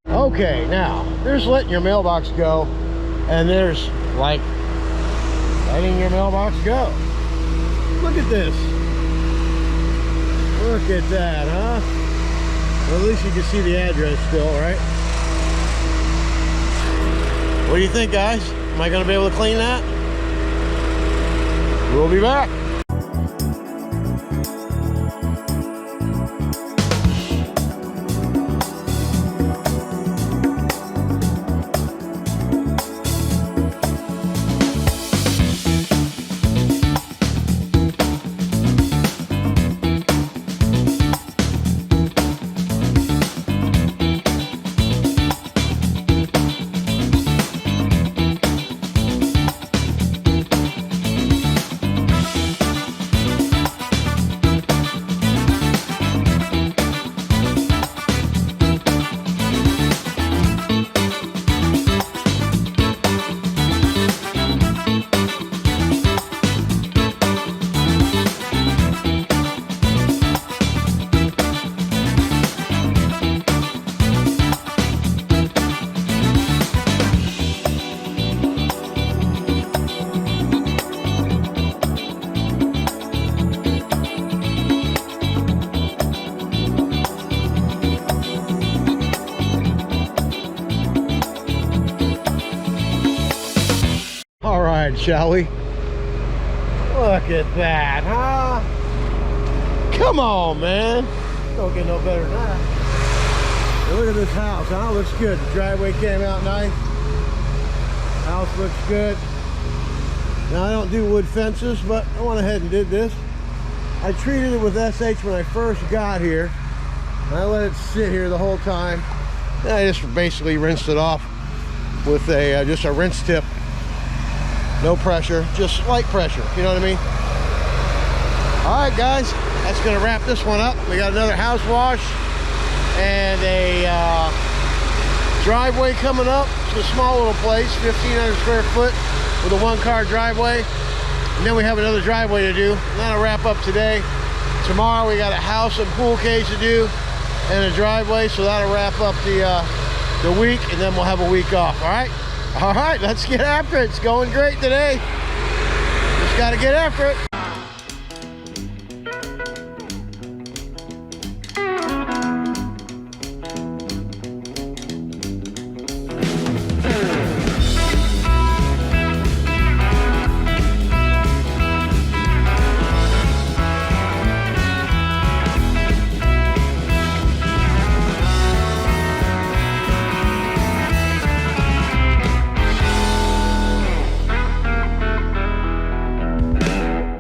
Okay, now there's letting your mailbox go, and there's like letting your mailbox go. Look at this. Look at that, huh? Well, at least you can see the address still, right? What do you think, guys? Am I going to be able to clean that? We'll be back. Shall we? Look at that, huh? Come on, man. Don't get no better than that. And look at this house, huh? Looks good. The driveway came out nice. House looks good. Now, I don't do wood fences, but I went ahead and did this. I treated it with SH when I first got here. I let it sit here the whole time. And I just basically rinsed it off with a just a rinse tip. No pressure, just light pressure, you know what I mean? All right, guys, that's gonna wrap this one up. We got another house wash and a driveway coming up. It's a small little place, 1,500 square foot with a one-car driveway. And then we have another driveway to do. And that'll wrap up today. Tomorrow we got a house and pool cage to do and a driveway, so that'll wrap up the week, and then we'll have a week off, all right? All right, let's get after it. It's going great today. Just got to get after it.